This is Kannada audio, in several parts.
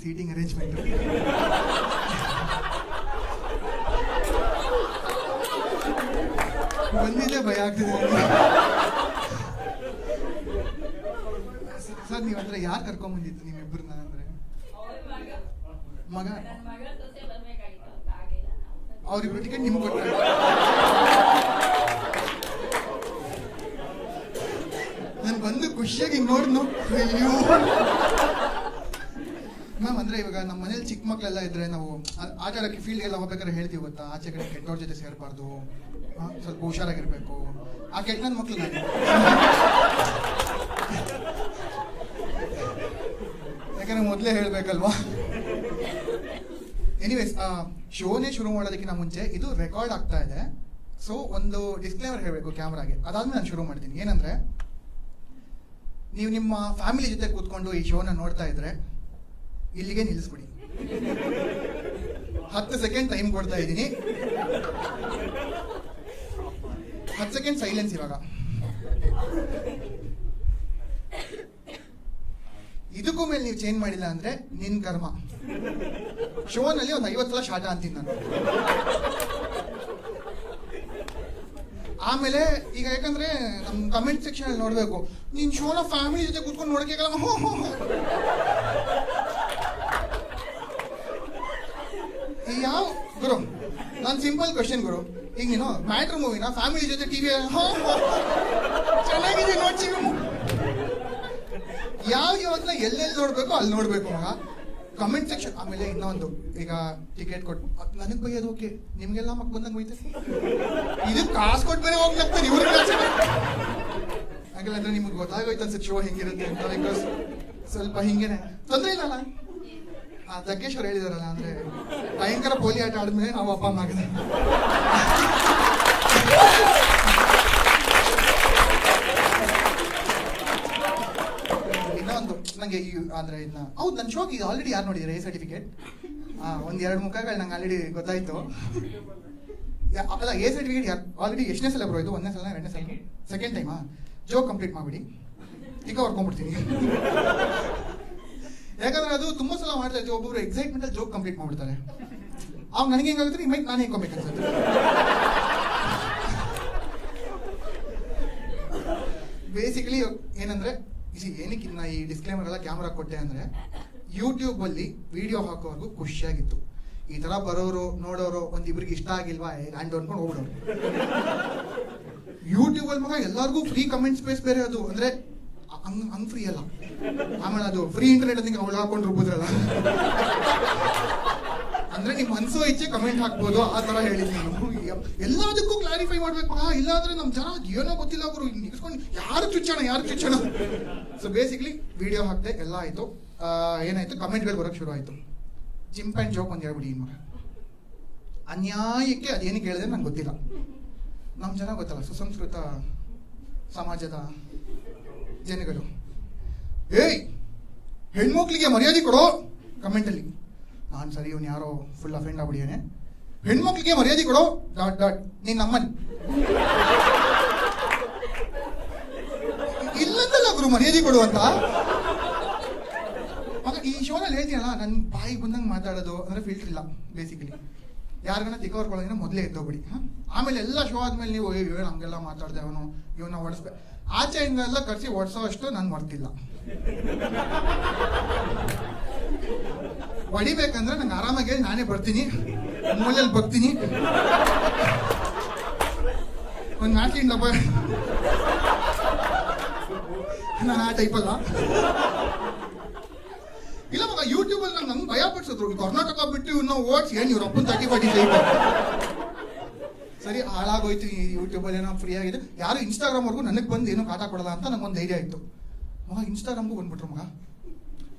Seating arrangement. ಬಂದಿದ್ದೆ ಭಯ ಆಗ್ತಿದೆ. ಸರ್ ನೀವು ಅಂದ್ರೆ ಯಾರು ಕರ್ಕೊಂಡ್ ಬಂದಿತ್ತು ನಿಮ್ಮಿಬ್ಬರನ್ನ? ಅಂದ್ರೆ ಮಗ, ಅವ್ರಿಬ್ರು ಟಿಕೆಟ್ ನಿಮ್ಗೆ ಕೊಟ್ಟ. ನಾನು ಬಂದು ಖುಷಿಯಾಗಿ ನೋಡ್ನು. ಅಯ್ಯೋ ಮ್ಯಾಮ್, ಅಂದ್ರೆ ಇವಾಗ ನಮ್ಮ ಮನೇಲಿ ಚಿಕ್ಕ ಮಕ್ಕಳೆಲ್ಲ ಇದ್ರೆ ನಾವು ಆಟ ಆಡೋಕ್ಕೆ ಫೀಲ್ಡ್ಗೆಲ್ಲ ಹೋಗ್ಬೇಕಾದ್ರೆ ಹೇಳ್ತೀವಿ ಗೊತ್ತಾ, ಆಚೆ ಕಡೆ ಕೆಟ್ಟವ್ರ ಜೊತೆ ಸೇರಬಾರ್ದು, ಸ್ವಲ್ಪ ಹುಷಾರಾಗಿರ್ಬೇಕು. ಆ ಕೆಟ್ಟ ನನ್ನ ಮಕ್ಳು ನಾನು. ಯಾಕಂದ್ರೆ ಮೊದಲೇ ಹೇಳ್ಬೇಕಲ್ವಾ. ಎನಿವೇಸ್, ಶೋನೇ ಶುರು ಮಾಡೋದಕ್ಕಿಂತ ಮುಂಚೆ ಇದು ರೆಕಾರ್ಡ್ ಆಗ್ತಾ ಇದೆ. ಸೊ ಒಂದು ಡಿಸ್ಕ್ಲೇಮರ್ ಹೇಳಬೇಕು ಕ್ಯಾಮ್ರಾಗೆ. ಅದಾದ್ಮೇಲೆ ನಾನು ಶುರು ಮಾಡ್ತೀನಿ. ಏನಂದ್ರೆ, ನೀವು ನಿಮ್ಮ ಫ್ಯಾಮಿಲಿ ಜೊತೆ ಕೂತ್ಕೊಂಡು ಈ ಶೋನ ನೋಡ್ತಾ ಇದ್ರೆ ಇಲ್ಲಿಗೆ ನಿಲ್ಲಿಸ್ಬಿಡಿ. 10 ಸೆಕೆಂಡ್ ಟೈಮ್ ಕೊಡ್ತಾ ಇದ್ದೀನಿ. 10 ಸೆಕೆಂಡ್ ಸೈಲೆನ್ಸ್. ಇವಾಗ ಇದಕ್ಕೂ ಮೇಲೆ ನೀವು ಚೇಂಜ್ ಮಾಡಿಲ್ಲ ಅಂದ್ರೆ ನಿನ್ ಕರ್ಮ. ಶೋನಲ್ಲಿ ಒಂದು 50 ಸಲ ಶಾಟ ಅಂತೀನಿ ನಾನು. ಆಮೇಲೆ ಈಗ ಯಾಕಂದ್ರೆ ನಮ್ ಕಮೆಂಟ್ ಸೆಕ್ಷನ್ ಅಲ್ಲಿ ನೋಡ್ಬೇಕು, ನೀನ್ ಶೋನ ಫ್ಯಾಮಿಲಿ ಜೊತೆ ಕೂತ್ಕೊಂಡು ನೋಡಕ್ಕಾಗಲ್ಲ. ಯಾವ ಗುರು, ನಾನ್ ಸಿಂಪಲ್ ಕ್ವಶನ್ ಗುರು, ಈಗ ನೀನು ಮ್ಯಾಟ್ರ್ ಮೂವಿನ ಫ್ಯಾಮಿಲಿ ಜೊತೆ ಟಿವಿ ಚೆನ್ನಾಗಿದೆ ನೋಡ್ಸಿ, ಯಾವ್ದನ್ನ ಎಲ್ಲೆಲ್ಲಿ ನೋಡ್ಬೇಕು ಅಲ್ಲಿ ನೋಡ್ಬೇಕು ಮಗ. Comment section. ಆಮೇಲೆ ಇನ್ನೊಂದು, ಈಗ ಟಿಕೆಟ್ ಕೊಟ್ಟು ನನಗ್ ಬೈಯೋದು ಓಕೆ, ನಿಮ್ಗೆಲ್ಲ ಮಕ್ ಬಂದಂಗೆ ಬೈತಾರೆ. ಇದಕ್ಕೆ ಕಾಸು ಕೊಟ್ಟು ಬೇರೆ ಹೋಗ್ತಾರೆ ಇವ್ರಿಗೆ. ಹಾಗೆಲ್ಲ ಅಂದ್ರೆ ನಿಮ್ಗೆ ಗೊತ್ತಾಗೋಯ್ತು ಅನ್ಸುತ್ತೆ ಶೋ ಹೆಂಗಿರುತ್ತೆ ಅಂತ. ಬಿಕಾಸ್ ಸ್ವಲ್ಪ ಹಿಂಗೇನೆ ತೊಂದ್ರೆ ಇಲ್ಲಲ್ಲ. ಜಗ್ಗೇಶ್ವರ್ ಹೇಳಿದಾರಲ್ಲ, ಅಂದ್ರೆ ಭಯಂಕರ ಪೋಲಿ ಆಟ ಆಡಿದ್ಮೇಲೆ ನಾವು ಅಪ್ಪ ಅಮ್ಮ ಆಗಿದೆ. ಇನ್ನೊಂದು ನಂಗೆ ಅಂದ್ರೆ ಇನ್ನ ಹೌದು, ನನ್ನ ಶೋಗೆ ಈಗ ಆಲ್ರೆಡಿ ಯಾರು ನೋಡಿದ್ರೆ ಎ ಸರ್ಟಿಫಿಕೇಟ್. ಒಂದ್ 2 ಮುಖಗಳು ನಂಗೆ ಆಲ್ರೆಡಿ ಗೊತ್ತಾಯ್ತು. ಅಲ್ಲ, ಎ ಸರ್ಟಿಫಿಕೇಟ್ ಆಲ್ರೆಡಿ ಎಷ್ಟನೇ ಸಲ ಬರೋದು? 1ನೇ ಸಲ, 2ನೇ ಸಲ, ಸೆಕೆಂಡ್ ಟೈಮಾ? ಜೋಕ್ ಕಂಪ್ಲೀಟ್ ಮಾಡ್ಬಿಡಿ, ಟಿಕ್ಕ ಹೊರ್ಕೊಂಡ್ಬಿಡ್ತೀನಿ. ಯಾಕಂದ್ರೆ ಅದು ತುಂಬಾ ಸಲ ಮಾಡ್ತಾ ಇರ್ತೀವಿ. ಒಬ್ಬೊಬ್ರು ಎಕ್ಸೈಟ್ಮೆಂಟ್ ಅಲ್ಲಿ ಜೋಕ್ ಕಂಪ್ಲೀಟ್ ಮಾಡ್ಬಿಡ್ತಾರೆ. ಅವಾಗ ನನಗೆ ಹೆಂಗಾಗುತ್ತೆ, ಈ ಮೈಕ್ ನಾನೇ ಹೆಂಗ್ಕೊಬೇಕು ಅನ್ಸುತ್ತೆ. ಬೇಸಿಕಲಿ ಏನಂದ್ರೆ, ಏನಕ್ಕೆ ಇನ್ನ ಈ ಡಿಸ್ಕ್ಲೇಮರ್ ಎಲ್ಲ ಕ್ಯಾಮ್ರಾ ಕೊಟ್ಟೆ ಅಂದ್ರೆ, ಯೂಟ್ಯೂಬ್ ಅಲ್ಲಿ ವಿಡಿಯೋ ಹಾಕೋವರೆಗೂ ಖುಷಿಯಾಗಿತ್ತು. ಈ ತರ ಬರೋರು ನೋಡೋರು ಒಂದಿಬ್ರಿಗೆ ಇಷ್ಟ ಆಗಿಲ್ವಾ ಲ್ಯಾಂಡ್ ಅನ್ಕೊಂಡು ಹೋಗ್ಬಿಡೋರು. ಯೂಟ್ಯೂಬ್ ಅಲ್ಲಿ ಮಗ ಎಲ್ಲರಿಗೂ ಫ್ರೀ ಕಮೆಂಟ್ ಸ್ಪೇಸ್ ಬೇರೆ. ಅದು ಅಂದ್ರೆ ಹಂಗ್ ಫ್ರೀ ಅಲ್ಲ. ಆಮೇಲೆ ಅದು ಫ್ರೀ ಇಂಟರ್ನೆಟ್ ಅಂತ ಅವಳು ಹಾಕೊಂಡು ರುಬ್ಬೋದ್ರಲ್ಲ, ಅಂದ್ರೆ ನಿಮ್ ಮನ್ಸೋ ಇಚ್ಛೆ ಕಮೆಂಟ್ ಹಾಕ್ಬೋದು, ಆ ತರ ಹೇಳಿದ್ವಿ ನಾನು. ಎಲ್ಲದಕ್ಕೂ ಕ್ಲಾರಿಫೈ ಮಾಡ್ಬೇಕು. ಇಲ್ಲಾಂದ್ರೆ ನಮ್ ಜನ ಏನೋ ಗೊತ್ತಿಲ್ಲ ಅವರು ನಿಲ್ಸ್ಕೊಂಡು ಯಾರು ಚುಚ್ಚೋಣ. ಸೊ ಬೇಸಿಕ್ಲಿ ವಿಡಿಯೋ ಹಾಕ್ದೆ, ಎಲ್ಲ ಆಯ್ತು. ಏನಾಯ್ತು, ಕಮೆಂಟ್ಗಳು ಬರೋಕ್ ಶುರು ಆಯ್ತು. ಜಿಂಪ್ ಅಂಡ್ ಜೋಕ್ ಒಂದು ಹೇಳ್ಬಿಡಿ. ಇನ್ನು ಅನ್ಯಾಯಕ್ಕೆ ಅದೇನಕ್ಕೆ ಹೇಳಿದ್ರೆ ನಂಗೆ ಗೊತ್ತಿಲ್ಲ. ನಮ್ ಜನ ಗೊತ್ತಲ್ಲ, ಸುಸಂಸ್ಕೃತ ಸಮಾಜದ ಜನಗಳು. ಏಯ್, ಹೆಣ್ಮಕ್ಳಿಗೆ ಮರ್ಯಾದೆ ಕೊಡೋ ಕಮೆಂಟ್ ಅಲ್ಲಿ. ನಾನ್ ಸರಿ, ಇವನು ಯಾರೋ ಫುಲ್ ಅಫೆಂಡ್ ಆಗ್ಬಿಡಿಯಾನೆ. ಹೆಣ್ಮಕ್ಳಿಗೆ ಮರ್ಯಾದೆ ಕೊಡೋ ... ನೀನ್ ನಮ್ಮನ್ ಇಲ್ಲಂದಲ್ಲ ಗುರು ಮರ್ಯಾದೆ ಕೊಡು ಅಂತ. ಮಗ ಈ ಶೋನಲ್ಲಿ ಹೇಳ್ತೀನಲ್ಲ, ನನ್ ಬಾಯಿಗೆ ಬಂದಂಗೆ ಮಾತಾಡೋದು ಅಂದ್ರೆ ಫಿಲ್ಟರ್ ಇಲ್ಲ. ಬೇಸಿಕಲಿ ಯಾರಿಗನ್ನ ತಿಕ್ಕವರ್ಕೊಳ್ಳೋದ್ರೆ ಮೊದಲೇ ಎದ್ದೋಗ್ಬಿಡಿ. ಆಮೇಲೆ ಎಲ್ಲ ಶೋ ಆದ್ಮೇಲೆ ನೀವು ಹಂಗೆಲ್ಲ ಮಾತಾಡ್ದೆ, ಅವನು ಇವನ್ನ ಹೊಡಿಸ್ಬೇಕು, ಆಚೆಯಿಂದ ಎಲ್ಲ ಕರ್ಸಿ ಹೊಡ್ಸೋ ಅಷ್ಟು ನನ್ ಮರ್ತಿಲ್ಲ. ಹೊಡಿಬೇಕಂದ್ರೆ ನಂಗೆ ಆರಾಮಾಗಿ ಹೇಳಿ ನಾನೇ ಬರ್ತೀನಿ, ಮೂಲೆಯಲ್ಲಿ ಬರ್ತೀನಿ, ಒಂದು ನಾಲ್ಕಿಂದ ನಾನು ಆ ಟೈಪಲ್ಲ. ಇಲ್ಲ ಮಗ, ಯೂಟ್ಯೂಬ್ ಅಲ್ಲಿ ನಂಗೆ ಭಯ ಪಡಿಸಿದ್ರು. ಕರ್ನಾಟಕ ಬಿಟ್ಟು ನಾವು ಓಡಿಸಿ ಏನ್ ಇವ್ರ ಅಪ್ಪನ 30-40 ಸರಿ ಹಾಳಾಗೋಯ್ತು. ಈ ಯೂಟ್ಯೂಬ್ ಅಲ್ಲಿ ಏನೋ ಫ್ರೀ ಆಗಿದೆ. ಯಾರು ಇನ್ಸ್ಟಾಗ್ರಾಮ್ ವರ್ಗೂ ನನಗೆ ಬಂದು ಏನೋ ಕಾಟ ಕೊಡಲ್ಲ ಅಂತ ನಂಗೊಂದು ಧೈರ್ಯ ಆಯ್ತು. ಮಗ ಇನ್ಸ್ಟಾಗ್ರಾಮ್ಗೂ ಬಂದ್ಬಿಟ್ರು ಮಗ.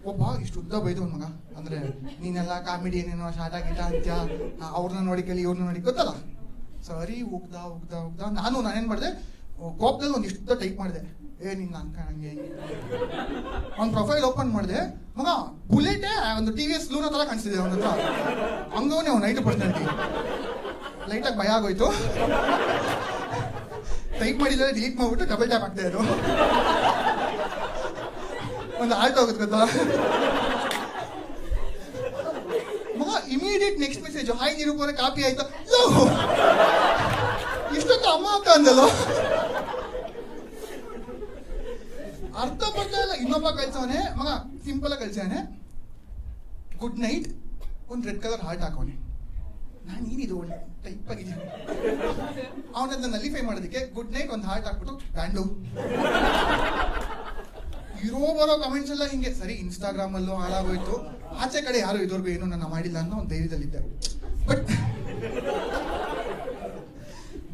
ಒಬ್ಬ ಇಷ್ಟು ಉದ್ದ ಬೈದವನ್ ಮಗ. ಅಂದ್ರೆ ನೀನೆಲ್ಲ ಕಾಮಿಡಿ ಏನೇನೋ ಶಾಟ ಗೀಟ ಅಂತ್ಯ, ಅವ್ರನ್ನ ನೋಡಿ ಕೇಳಿ ಇವ್ರನ್ನ ನೋಡಿ ಗೊತ್ತಲ್ಲ. ಸರಿ ಉಗ್ದ ನಾನೇನ್ ಮಾಡಿದೆ, ಕೋಪದಲ್ಲಿ ಒಂದಿಷ್ಟು ಟೈಪ್ ಮಾಡಿದೆ. ನಿನ್ನ ಅನ್ಕಂಗೆ ಅವ್ನ ಪ್ರೊಫೈಲ್ ಓಪನ್ ಮಾಡಿದೆ. ಮಗ ಬುಲೆಟೇ ಒಂದು TVS ಲೂನೋ ತರ ಕಾಣಿಸ್ತಿದೆ ಅವನ ಹತ್ರ. ಹಂಗವನೇ ಅವ್ನು ನೈಟ್ ಪರ್ಸೆಂಟ್. ಲೈಟಾಗಿ ಭಯ ಆಗೋಯ್ತು. ಟೈಪ್ ಮಾಡಿದ್ರೆ ಡಿಲೀಟ್ ಮಾಡ್ಬಿಟ್ಟು ಡಬಲ್ ಟ್ಯಾಪ್ ಆಗ್ತಾ ಇದ್ರು. ಒಂದು ಆಲ್ಟ್ ಹೋಗುತ್ತೆ ಗೊತ್ತಾ. ಇಮಿಡಿಯೇಟ್ ನೆಕ್ಸ್ಟ್ ಮೆಸೇಜ್, ಹಾಯ್ ನಿರೂಪಣೆ ಕಾಪಿ ಆಯ್ತಾ? ಇಷ್ಟೊತ್ತು ಅಮ್ಮ ಅಂತ ಅಂದಲ್ಲ. ಅರ್ಥ ಬರ್ತಾ ಇಲ್ಲ. ಇನ್ನೊಬ್ಬ ಕಳ್ಸವನೆ ಮಗ, ಸಿಂಪಲ್ ಆಗಿ ಕಳ್ಸವನೆ, ಗುಡ್ ನೈಟ್ ಒಂದು ರೆಡ್ ಕಲರ್ ಹಾರ್ಟ್ ಹಾಕೋನೆ. ನಾನು ಏನಿದು ಒಂದು ಟೈಪ್ ಆಗಿದ್ದೀನಿ. ಅವನನ್ನ ನಲಿಫೈ ಮಾಡೋದಕ್ಕೆ ಗುಡ್ ನೈಟ್ ಒಂದು ಹಾರ್ಟ್ ಹಾಕ್ಬಿಟ್ಟು ಬ್ಯಾಂಡು. ಇರೋ ಬರೋ ಕಮೆಂಟ್ಸ್ ಎಲ್ಲ ಹಿಂಗೆ. ಸರಿ, ಇನ್ಸ್ಟಾಗ್ರಾಮ್ ಅಲ್ಲೂ ಹಾಳಾಗೋಯ್ತು, ಆಚೆ ಕಡೆ ಯಾರು ಇದುವರೆಗೂ ಏನು ನನ್ನ ಮಾಡಿಲ್ಲ ಅನ್ನೋ ಒಂದು ಧೈರ್ಯದಲ್ಲಿದ್ದೆ. ಬಟ್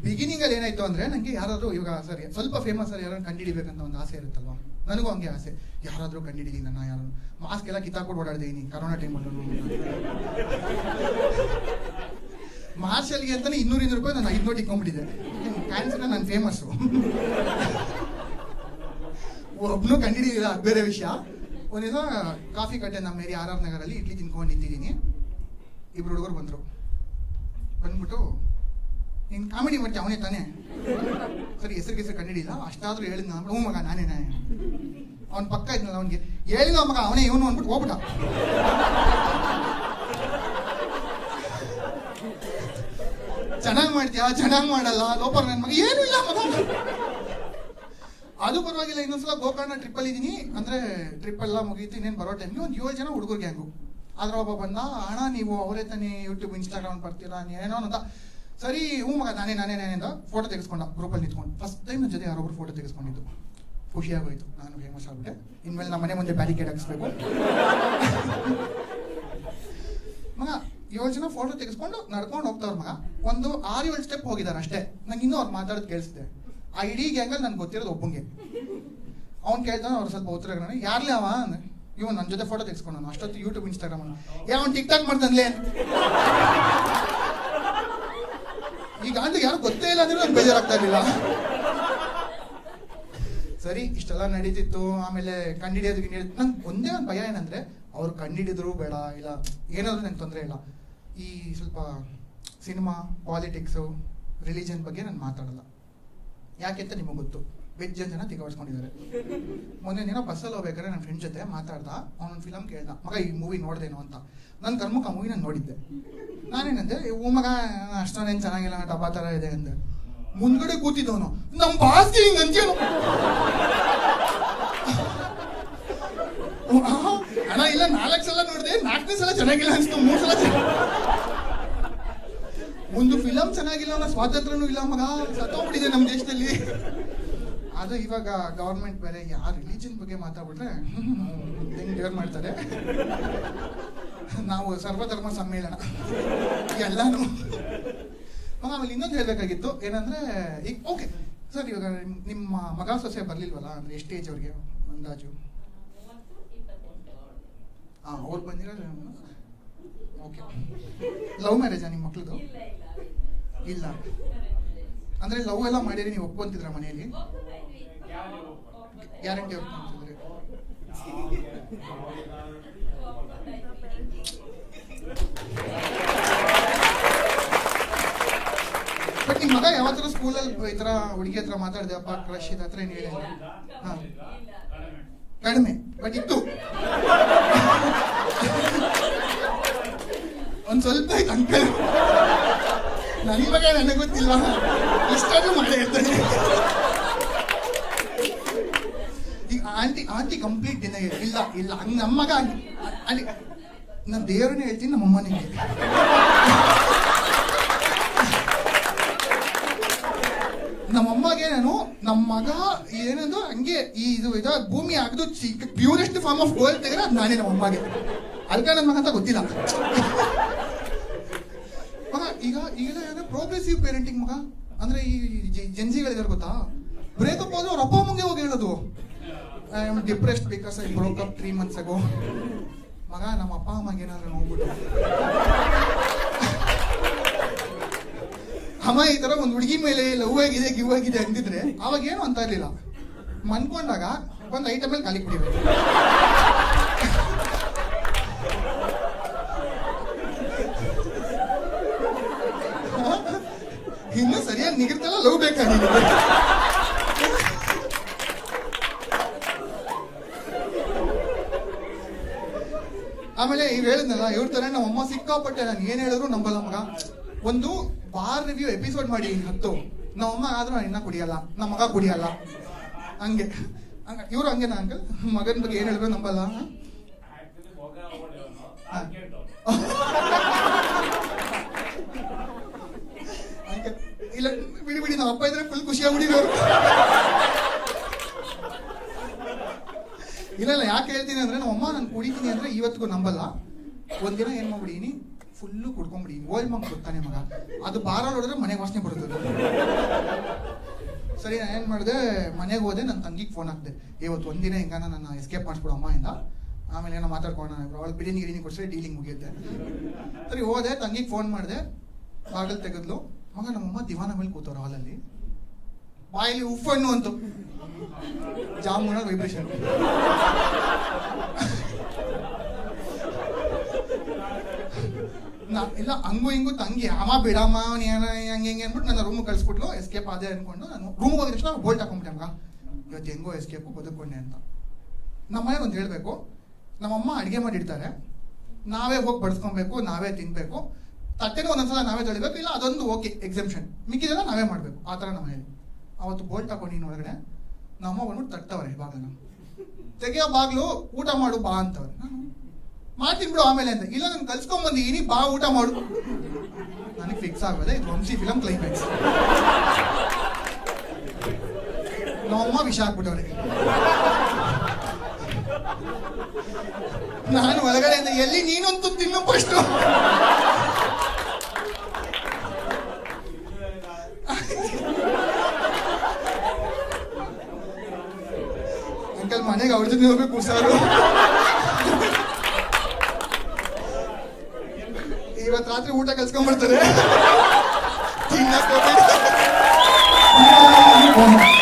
ಬಿಗಿನಿಂಗ್ ಅಲ್ಲಿ ಏನಾಯ್ತು ಅಂದ್ರೆ, ನಂಗೆ ಯಾರಾದ್ರೂ ಇವಾಗ ಸರಿ ಸ್ವಲ್ಪ ಫೇಮಸ್ ಆಗಿ ಯಾರು ಕಂಡಿಡಿಬೇಕಂತ ಒಂದು ಆಸೆ ಇರುತ್ತಲ್ವಾ, ನನಗೂ ಹಂಗೆ ಆಸೆ. ಯಾರಾದ್ರೂ ಕಂಡಿಡಿದಿ ನನ್ನ, ಯಾರು ಮಾಸ್ಕ್ ಎಲ್ಲ ಕಿತ್ತಾಕೊಂಡು ಓಡಾಡಿದೀನಿ ಕರೋನಾ ಟೈಮಲ್ಲೂ. ಮಾರ್ಷಲ್ಗೆ ಅಂತಾನೆ 200 ರೂಪಾಯಿ ನಾನು 5 ನೋಟ್ ಇಟ್ಕೊಂಡ್ಬಿಟ್ಟಿದ್ದೆ. ಕ್ಯಾನ್ಸರ್ ನಾನು ಫೇಮಸ್ಸು. ಒಬ್ನು ಕಂಡಿಡಿದಿಲ್ಲ, ಅದು ಬೇರೆ ವಿಷಯ. ಒಂದಿನ ಕಾಫಿ ಕಟ್ಟೆ ನಮ್ಮ ಮೇರಿ RR ನಗರಲ್ಲಿ ಇಡ್ಲಿ ತಿನ್ಕೊಂಡು ನಿಂತಿದ್ದೀನಿ. ಇಬ್ರು ಹುಡುಗರು ಬಂದರು. ಬಂದ್ಬಿಟ್ಟು, ನೀನು ಕಾಮಿಡಿ ಮಾಡ್ತೀಯ, ಅವನೇ ತಾನೇ? ಸರಿ, ಹೆಸರು ಕಂಡಿಡಿಲ್ಲ, ಅಷ್ಟಾದ್ರೂ ಹೇಳಿದ್ ನಾನು. ಹ್ಞೂ ಮಗ, ನಾನೇ. ಅವ್ನ ಪಕ್ಕ ಇದ್ನಲ್ಲ, ಅವನಿಗೆ ಹೇಳಿಲ್ಲ ಮಗ, ಅವನೇ ಇವನು ಅಂದ್ಬಿಟ್ಟು ಹೋಗ್ಬಿಟ್ಟ. ಚೆನ್ನಾಗಿ ಮಾಡ್ತೀಯಾ, ಚೆನ್ನಾಗಿ ಮಾಡಲ್ಲ, ಲೋಪರ್ ನನ್ನ ಮಗ, ಏನೂ ಇಲ್ಲ ಮಗ. ಅದು ಪರವಾಗಿಲ್ಲ. ಇನ್ನೊಂದ್ಸಲ ಗೋಕರ್ಣ ಟ್ರಿಪ್ಪಲ್ಲಿ ಇದ್ದೀನಿ ಅಂದ್ರೆ, ಟ್ರಿಪ್ ಎಲ್ಲ ಮುಗೀತು, ಇನ್ನೇನು ಬರೋ ಟೈಮ್ಗೆ ಒಂದು 7 ಜನ ಹುಡುಗರು ಗ್ಯಾಂಗು. ಆದ್ರೆ ಒಬ್ಬ ಬಂದ, ಅಣ್ಣ ನೀವು ಅವರೇ ತಾನೇ ಯೂಟ್ಯೂಬ್ ಇನ್ಸ್ಟಾಗ್ರಾಮ್ ಬರ್ತೀರಾ ಏನೋ ಅಂತ. ಸರಿ, ಹ್ಞೂ ಮಗ, ನಾನೇ ಅಂತ ಫೋಟೋ ತೆಗೆಸ್ಕೊಂಡ, ಗ್ರೂಪಲ್ಲಿ ನಿಂತ್ಕೊಂಡು. ಫಸ್ಟ್ ಟೈಮ್ ನನ್ನ ಜೊತೆ ಯಾರೊಬ್ರು ಫೋಟೋ ತೆಗೆಸ್ಕೊಂಡಿದ್ದು. ಖುಷಿಯಾಗೋಯ್ತು, ನಾನು ಫೇಮಸ್ ಆಗ್ಬಿಟ್ಟೆ. ಇನ್ಮೇಲೆ ನಮ್ಮ ಮನೆ ಮುಂದೆ ಬ್ಯಾರಿಕೇಡ್ ಹಾಕಿಸ್ಬೇಕು. ಮಗ 7 ಜನ ಫೋಟೋ ತೆಗೆಸ್ಕೊಂಡು ನಡ್ಕೊಂಡು ಹೋಗ್ತಾವ್ರ ಮಗ. ಒಂದು 6-7 ಸ್ಟೆಪ್ ಹೋಗಿದ್ದಾರೆ ಅಷ್ಟೇ. ನಂಗೆ ಇನ್ನೂ ಅವ್ರು ಮಾತಾಡೋದು ಕೇಳಿಸಿದೆ. ಆ ಇಡೀ ಗ್ಯಾಂಗಲ್ಲಿ ನನ್ಗೆ ಗೊತ್ತಿರೋದು ಒಬ್ಬಂಗೆ. ಅವ್ನು ಕೇಳ್ತಾನೆ, ಅವ್ರು ಸ್ವಲ್ಪ ಉತ್ತರ, ಯಾರ್ಲೇ ಅವ ಅಂದ್ರೆ, ಇವನು ನನ್ನ ಜೊತೆ ಫೋಟೋ ತೆಗೆಸ್ಕೊಂಡು ಅಷ್ಟೊತ್ತು ಯೂಟ್ಯೂಬ್ ಇನ್ಸ್ಟಾಗ್ರಾಮ್ ಅವ್ನು ಟಿಕ್ ಟಾಕ್ ಮಾಡ್ತಾನಲೇ. ಈಗ ಅಂದ್ರೆ ಯಾರು ಗೊತ್ತೇ ಇಲ್ಲ ಅಂದ್ರೆ ನಂಗೆ ಬೇಜಾರಾಗ್ತಾ ಇರಲಿಲ್ಲ. ಸರಿ, ಇಷ್ಟೆಲ್ಲ ನಡೀತಿತ್ತು. ಆಮೇಲೆ ಕಂಡಿಡಿಯೋದು ನಂಗೆ ಒಂದೇ ಒಂದು ಭಯ ಏನಂದ್ರೆ, ಅವ್ರು ಕಂಡಿಡಿದ್ರು ಬೇಡ, ಇಲ್ಲ ಏನಾದ್ರೂ ನಂಗೆ ತೊಂದರೆ ಇಲ್ಲ. ಈ ಸ್ವಲ್ಪ ಸಿನಿಮಾ, ಪಾಲಿಟಿಕ್ಸು, ರಿಲಿಜನ್ ಬಗ್ಗೆ ನಾನು ಮಾತಾಡಲ್ಲ. ಯಾಕೆ ಅಂತ ನಿಮಗೆ ಗೊತ್ತು, ವೆಜ್ ಜನ ತಿಗಾಡ್ಸ್ಕೊಂಡಿದ್ದಾರೆ. ಮೊನ್ನೆ ದಿನ ಬಸ್ಸಲ್ಲಿ ಹೋಗ್ಬೇಕಾದ್ರೆ ನನ್ನ ಫ್ರೆಂಡ್ ಜೊತೆ ಮಾತಾಡ್ದ. ಅವನೊಂದು ಫಿಲಮ್ ಕೇಳ್ದ, ಮಗ ಈ ಮೂವಿ ನೋಡ್ದೇನೋ ಅಂತ. ನನ್ನ ಕರ್ಮಕ್ಕೆ ಆ ಮೂವಿ ನಾನು ನೋಡಿದ್ದೆ. ನಾನೇನಂದೆ, ಮಗ ಅಷ್ಟೊಂದೇನು ಚೆನ್ನಾಗಿಲ್ಲ, ಡಬ್ಬಾ ಥರ ಇದೆ ಅಂದೆ. ಮುಂದ್ಗಡೆ ಕೂತಿದ್ದವನು, ನಮ್ಮ ಬಾಸ್ತಿ ಹಿಂಗೆ ಅಂತೀನು. ಅಣ್ಣ ಇಲ್ಲ, 4 ಸಲ ನೋಡಿದೆ, 4ನೇ ಸಲ ಚೆನ್ನಾಗಿಲ್ಲ ಅನ್ಸ್ತು, 3 ಸಲ ಒಂದು ಫಿಲಮ್ ಚೆನ್ನಾಗಿಲ್ಲ ಅನ್ನೋ ಸ್ವಾತಂತ್ರ್ಯನೂ ಇಲ್ಲ ಮಗ, ಸತ್ತೋಗ್ಬಿಟ್ಟಿದೆ ನಮ್ಮ ದೇಶದಲ್ಲಿ. ಅದು ಇವಾಗ ಗವರ್ಮೆಂಟ್ ಬೇರೆ, ಯಾರು ರಿಲಿಜನ್ ಬಗ್ಗೆ ಮಾತಾಡ್ಬಿಟ್ರೆ ಹೆಂಗೆ ಡೇರ್ ಮಾಡ್ತಾರೆ. ನಾವು ಸರ್ವಧರ್ಮ ಸಮ್ಮೇಳನ ಎಲ್ಲಾನು. ಆಮೇಲೆ ಇನ್ನೊಂದು ಹೇಳ್ಬೇಕಾಗಿತ್ತು ಏನಂದ್ರೆ, ಈಗ ಓಕೆ ಸರ್, ಇವಾಗ ನಿಮ್ಮ ಮಗ ಸೊಸೆ ಬರ್ಲಿಲ್ವಲ್ಲ ಅಂದ್ರೆ, ಎಷ್ಟು ಏಜ್ ಅವ್ರಿಗೆ ಅಂದಾಜು? ಅವ್ರು ಬಂದಿರೋದು. ಓಕೆ, ಲವ್ ಮ್ಯಾರೇಜಾ ನಿಮ್ಮ ಮಕ್ಳದು? ಇಲ್ಲ ಅಂದ್ರೆ ಲವ್ ಎಲ್ಲ ಮಾಡಿರಿ, ನೀವು ಒಪ್ಕೊಂತಿದ್ರ ಮನೆಯಲ್ಲಿ? ಗ್ಯಾರಂಟಿ ಒಪ್ಕೊಂತಿದ್ರಿ? ಬಟ್ ನಿಮ್ಮ ಮಗ ಯಾವತ್ತರ ಸ್ಕೂಲಲ್ಲಿ ಈ ತರ ಹುಡುಗಿ ಹತ್ರ ಮಾತಾಡಿದೆ, ಅಪ್ಪ ಕ್ರಶ್ ಇದೆ ಹತ್ರ ಏನು ಹೇಳಿಲ್ಲ? ಹಾ, ಕಡಿಮೆ, ಬಟ್ ಇತ್ತು ಒಂದ್ ಸ್ವಲ್ಪ ಆಯ್ತು ಅಂಕಲ್. ನನ್ನ ಬಗ್ಗೆ ನನಗೆ ಗೊತ್ತಿಲ್ವಾ, ಇಷ್ಟಾದ್ರೂ ಮಾಡೇ ಇರ್ತಾನೆ. ಈಗ ಆಂಟಿ ಕಂಪ್ಲೀಟ್ ದಿನ ಇಲ್ಲ ಇಲ್ಲ ಹಂಗ ನಮ್ಮ ಮಗ ಅಲ್ಲಿ ನಾನು ದೇವರನ್ನೇ ಹೇಳ್ತೀನಿ, ನಮ್ಮ ಅಮ್ಮನಿಗೆ. ನಮ್ಮಮ್ಮಗೆ ನಾನು ನಮ್ಮ ಮಗ ಏನದು ಹಂಗೆ ಇದು ಭೂಮಿ ಆಗದು ಪ್ಯೂರೆಸ್ಟ್ ಫಾರ್ಮ್ ಆಫ್ ಗೋಲ್ಡ್ ತೆಗೆದ್ರೆ ಅದು ನಾನೇ ನಮ್ಮ ಅಮ್ಮಗೆ. ಅಲ್ಕ ನನ್ನ ಮಗ ಅಂತ ಗೊತ್ತಿಲ್ಲ ಮಗ. ಈಗ ಏನೋ ಪ್ರೋಗ್ರೆಸಿವ್ ಪೇರೆಂಟಿಂಗ್ ಮಗ. ಅಂದ್ರೆ ಈ ಜನ್ಜಿಗಳಿದಾರೆ ಗೊತ್ತಾ, ಬ್ರೇಕಪ್ ಆದ್ರೆ ಅವ್ರ ಅಪ್ಪ ಅಮ್ಮಗೆ ಹೋಗಿ ಹೇಳೋದು, I am depressed because I broke up 3 months ago. ಮಗ ನಮ್ಮ ಅಪ್ಪ ಅಮ್ಮಗೆ ಏನಾದ್ರು ನೋಡ್ಬಿಟ್ಟು ಅಮ್ಮ ಈ ತರ ಒಂದು ಹುಡುಗಿ ಮೇಲೆ ಲವ್ ಆಗಿದೆ ಗಿವ್ ಆಗಿದೆ ಅಂದಿದ್ರೆ ಅವಾಗ ಏನು ಅಂತ ಇರ್ಲಿಲ್ಲ. ಮನ್ಕೊಂಡಾಗ ಒಂದು ಐಟಮ್ ಮೇಲೆ ಖಾಲಿ ಕುಡಿಬೇಕು. ಇನ್ನು ಸರಿಯಾಗಿ ನಿಗಿರ್ತಲ್ಲ ಲವ್ ಬೇಕಾಗಿದೆ. ಆಮೇಲೆ ಆಮೇಲೆ ಇವ್ ಹೇಳಿದ್ನಲ್ಲ ಇವ್ರ ತರ ನಮ್ಮ ಅಮ್ಮ ಸಿಕ್ಕಾಪಟ್ಟೆ ನಾನು ಏನ್ ಹೇಳಿದ್ರು ನಂಬಲ್ಲ ಮಗ. ಒಂದು ಬಾರ್ ರಿವ್ಯೂ ಎಪಿಸೋಡ್ ಮಾಡಿ 10 ನಮ್ಮಮ್ಮ ಆದ್ರೂ ಇನ್ನ ಕುಡಿಯಲ್ಲ, ನಮ್ಮ ಮಗ ಕುಡಿಯಲ್ಲ, ಹಂಗೆ ಇವ್ರು ಹಂಗೇನಾ ಅಂಕಲ್? ಮಗನ ಬಗ್ಗೆ ಏನ್ ಹೇಳಿದ್ರು ನಂಬಲ್ಲ. ಇಲ್ಲ ಬಿಡಿ ಬಿಡಿ, ನಮ್ಮ ಅಪ್ಪ ಇದ್ರೆ ಫುಲ್ ಖುಷಿಯಾಗ್ಬಿಟ್ಟಿರೋರು. ಇಲ್ಲ ಯಾಕೆ ಹೇಳ್ತೀನಿ ಅಂದ್ರೆ ನಮ್ಮಮ್ಮ ನಾನು ಕುಡಿತೀನಿ ಅಂದ್ರೆ ಇವತ್ತಿಗೂ ನಂಬಲ್ಲ. ಒಂದಿನ ಏನ್ ಮಾಡ್ಬಿಡೀನಿ, ಫುಲ್ಲು ಕುಡ್ಕೊಂಡ್ಬಿಡೀನಿ. ಓಲ್ಡ್ ಮಂಕ್ ಗೊತ್ತಾನೆ ಮಗ, ಅದು ಬಾರಲ್ಲಿ ಹೊಡೆದ್ರೆ ಮನೆಗೆ ವಾಸನೆ ಬರ್ತದೆ. ಸರಿ ನಾನು ಏನ್ ಮಾಡಿದೆ, ಮನೆಗೆ ಹೋದೆ, ನನ್ನ ತಂಗಿಗೆ ಫೋನ್ ಹಾಕ್ದೆ, ಇವತ್ತು ಒಂದಿನ ಹಿಂಗಾನ ನನ್ನ ಎಸ್ಕೇಪ್ ಮಾಡಿಸ್ಬಿಡು ಅಮ್ಮ ಇಂದ, ಆಮೇಲೆ ಏನೋ ಮಾತಾಡ್ಕೋಣ, ಅವಳು ಬಿರಿಯಾನಿ ಗಿರಿನಿ ಕೊಡ್ಸೆ ಡೀಲಿಂಗ್ ಮುಗಿಯುತ್ತೆ. ಸರಿ ಹೋದೆ, ತಂಗಿಗೆ ಫೋನ್ ಮಾಡಿದೆ, ಬಾಗಿಲು ತೆಗೆದ್ಲು. ಮಗ ನಮ್ಮಮ್ಮ ದಿವಾನ ಮೇಲೆ ಕೂತವ್ರು ಹಾಲಲ್ಲಿ, ಬಾಯಲ್ಲಿ ಉಫ್ ಹಣ್ಣು ಅಂತು, ಜಾಮೂನ ವೈಬ್ರೇಷನ್. ಇಲ್ಲ ಹಂಗು ಹಿಂಗು ತಂಗಿ ಅಮ್ಮ ಬಿಡಮ್ಮ ಹಂಗೆ ಹೆಂಗೆ ಅಂದ್ಬಿಟ್ಟು ನನ್ನ ರೂಮ್ ಕಳಿಸ್ಬಿಟ್ಲು. ಎಸ್ಕೇಪ್ ಆದೆ ಅನ್ಕೊಂಡು ನಾನು ರೂಮ್ ಹೋಗಿದ ತಕ್ಷಣ ಬೋಲ್ಟ್ ಹಾಕೊಂಡ್ಬಿಟ್ಟೆ ಮಗ, ಇವತ್ತು ಹೆಂಗೋ ಎಸ್ಕೇಪು ಬದುಕೊಂಡೆ ಅಂತ. ನಮ್ಮನೆಗೆ ಒಂದು ಹೇಳ್ಬೇಕು, ನಮ್ಮಮ್ಮ ಅಡುಗೆ ಮಾಡಿರ್ತಾರೆ, ನಾವೇ ಹೋಗಿ ಬಡಿಸ್ಕೊಬೇಕು, ನಾವೇ ತಿನ್ಬೇಕು, ತಟ್ಟೆನೂ ಒಂದೊಂದ್ಸಲ ನಾವೇ ತೊಳಿಬೇಕು, ಇಲ್ಲ ಅದೊಂದು ಓಕೆ ಎಕ್ಸೆಂಪ್ಷನ್, ಮಿಕ್ಕಿದೆಲ್ಲ ನಾವೇ ಮಾಡಬೇಕು, ಆ ಥರ ನಮ್ಮ ಮನೇಲಿ. ಅವತ್ತು ಬೋಲ್ಟ್ ಹಾಕೊಂಡು ಒಳಗಡೆ ನಮ್ಮಮ್ಮ ಬಂದ್ಬಿಟ್ಟು ತಟ್ಟವ್ರೆ ಬಾಗಿಲನ್ನ, ತೆಗೆಯೋ ಬಾಗ್ಲು, ಊಟ ಮಾಡು ಬಾ ಅಂತವ್ರೆ. ನಾನು ಮಾಡ್ತೀನಿ ಬಿಡು ಆಮೇಲೆ ಅಂತ, ಇಲ್ಲ ನಾನು ಕಲ್ಸ್ಕೊಂಡ್ಬಂದಿದ್ದೀನಿ ಬಾ ಊಟ ಮಾಡು. ನನಗೆ ಫಿಕ್ಸ್ ಆಗೋದೆ ಇದು ವಂಶಿ ಫಿಲಂ ಕ್ಲೈಮ್ಯಾಕ್ಸ್. ನಮ್ಮಮ್ಮ ವಿಷ ಹಾಕ್ಬಿಟ್ಟವ್ರೆ. ನಾನು ಒಳಗಡೆಯಿಂದ ಎಲ್ಲಿ ನೀನಂತೂ ತಿನ್ನು ಫಸ್ಟು. ಅಂಕಲ್ ಮನೆಗೆ ಅವ್ರ ಜೊತೆ ಹೋಗ್ಬೇಕು ಹುಷಾರು. ಇವತ್ತು ರಾತ್ರಿ ಊಟ ಕಲ್ಸ್ಕೊಂಡ್ಬರ್ತಾರೆ, ತಿನ್ನಕ್ಕೆ ಹೋಗ್ಬೇಡಿ.